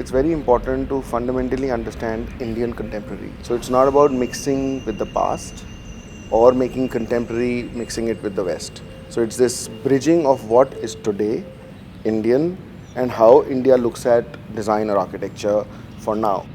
it's very important to fundamentally understand Indian contemporary. So it's not about mixing with the past or making contemporary, mixing it with the West. So it's this bridging of what is today Indian and how India looks at design or architecture for now.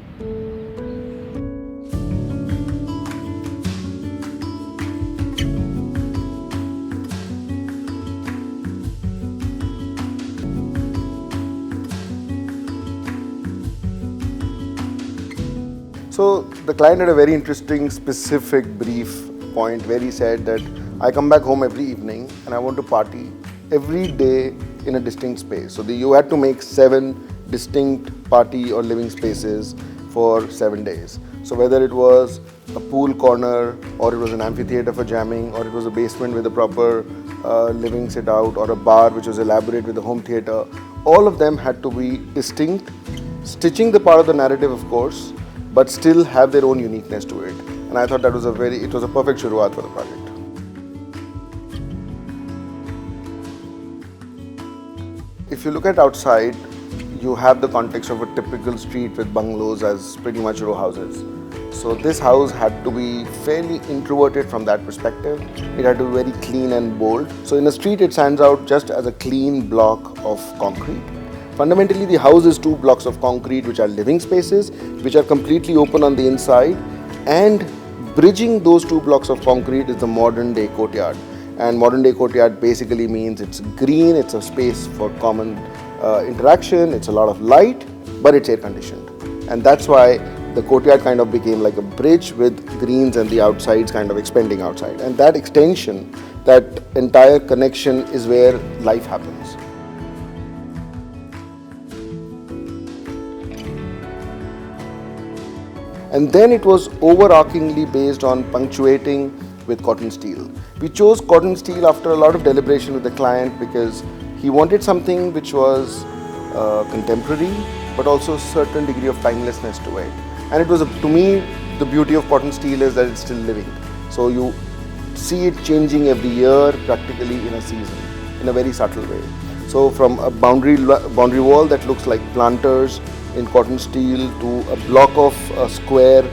So the client had a very interesting, specific, brief point where he said that I come back home every evening and I want to party every day in a distinct space. So you had to make 7 distinct party or living spaces for 7 days. So whether it was a pool corner or it was an amphitheater for jamming or it was a basement with a proper living sit out or a bar which was elaborate with a home theater, all of them had to be distinct, stitching the part of the narrative of course, but still have their own uniqueness to it. And I thought that was it was a perfect shuruaat for the project. If you look at outside, you have the context of a typical street with bungalows as pretty much row houses. So this house had to be fairly introverted from that perspective. It had to be very clean and bold. So in a street, it stands out just as a clean block of concrete. Fundamentally, the house is 2 blocks of concrete which are living spaces, which are completely open on the inside, and bridging those 2 blocks of concrete is the modern day courtyard. And modern day courtyard basically means it's green, it's a space for common interaction, it's a lot of light, but it's air conditioned. And that's why the courtyard kind of became like a bridge with greens and the outsides kind of expanding outside. And that extension, that entire connection is where life happens. And then it was overarchingly based on punctuating with cotton steel. We chose cotton steel after a lot of deliberation with the client because he wanted something which was contemporary but also a certain degree of timelessness to it. And it was, to me, the beauty of cotton steel is that it's still living. So you see it changing every year practically in a season in a very subtle way. So from a boundary wall that looks like planters in cotton steel to a block of a square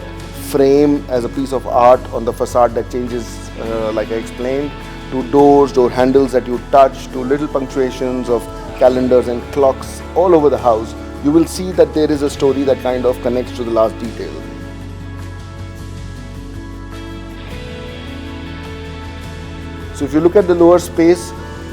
frame as a piece of art on the facade that changes like I explained, to doors, door handles that you touch, to little punctuations of calendars and clocks all over the house, you will see that there is a story that kind of connects to the last detail. So if you look at the lower space,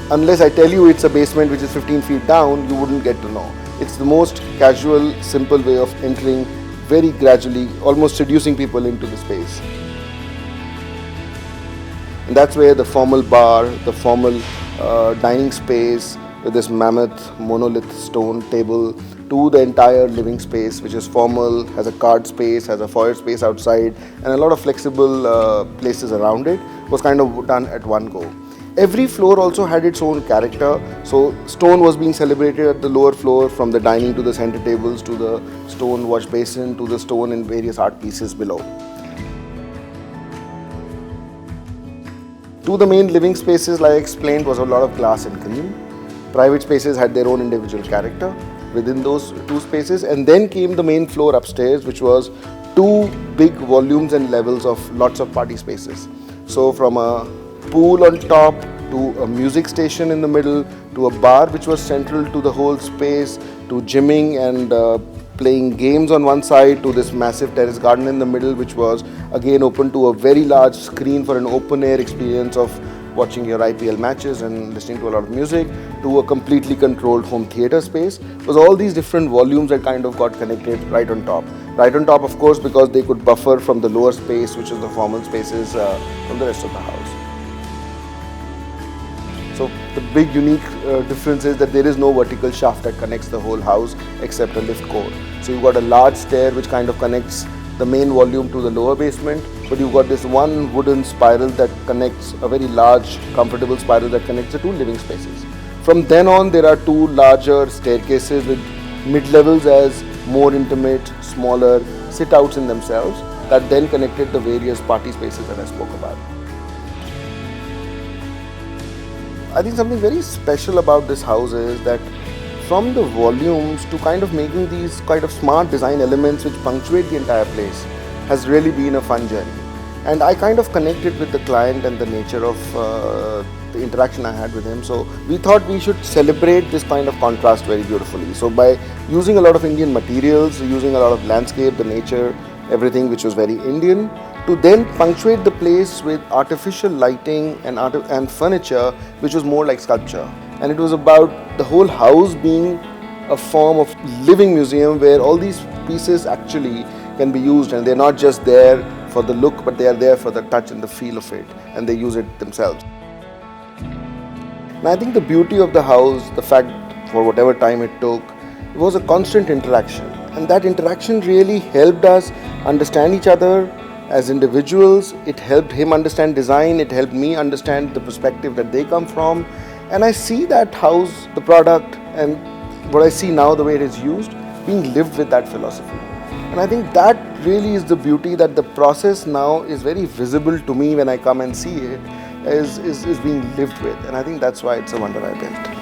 unless I tell you it's a basement which is 15 feet down, you wouldn't get to know. It's the most casual, simple way of entering very gradually, almost seducing people into the space. And that's where the formal bar, the formal dining space with this mammoth monolith stone table to the entire living space, which is formal, has a card space, has a foyer space outside, and a lot of flexible places around it, was kind of done at one go. Every floor also had its own character. So stone was being celebrated at the lower floor, from the dining to the center tables to the stone wash basin to the stone in various art pieces below. To the main living spaces, like I explained, was a lot of glass and cream. Private spaces had their own individual character within those 2 spaces, and then came the main floor upstairs, which was 2 big volumes and levels of lots of party spaces. So from a pool on top to a music station in the middle to a bar which was central to the whole space to gymming and playing games on one side to this massive terrace garden in the middle, which was again open to a very large screen for an open air experience of watching your IPL matches and listening to a lot of music, to a completely controlled home theater space. It was all these different volumes that kind of got connected right on top. Right on top, of course, because they could buffer from the lower space, which is the formal spaces from the rest of the house. So the big unique difference is that there is no vertical shaft that connects the whole house except a lift core. So you've got a large stair which kind of connects the main volume to the lower basement, but you've got this one wooden spiral that connects, a very large comfortable spiral that connects the 2 living spaces. From then on, there are 2 larger staircases with mid-levels as more intimate, smaller sit-outs in themselves that then connected the various party spaces that I spoke about. I think something very special about this house is that from the volumes to kind of making these kind of smart design elements which punctuate the entire place has really been a fun journey. And I kind of connected with the client and the nature of the interaction I had with him. So we thought we should celebrate this kind of contrast very beautifully. So by using a lot of Indian materials, using a lot of landscape, the nature, everything which was very Indian, to then punctuate the place with artificial lighting and furniture which was more like sculpture. And it was about the whole house being a form of living museum where all these pieces actually can be used, and they're not just there for the look, but they are there for the touch and the feel of it, and they use it themselves. And I think the beauty of the house, the fact for whatever time it took, it was a constant interaction, and that interaction really helped us understand each other as individuals. It helped him understand design, it helped me understand the perspective that they come from, and I see that house, the product, and what I see now, the way it is used, being lived with that philosophy. And I think that really is the beauty, that the process now is very visible to me when I come and see it, is being lived with. And I think that's why it's a wonder I built.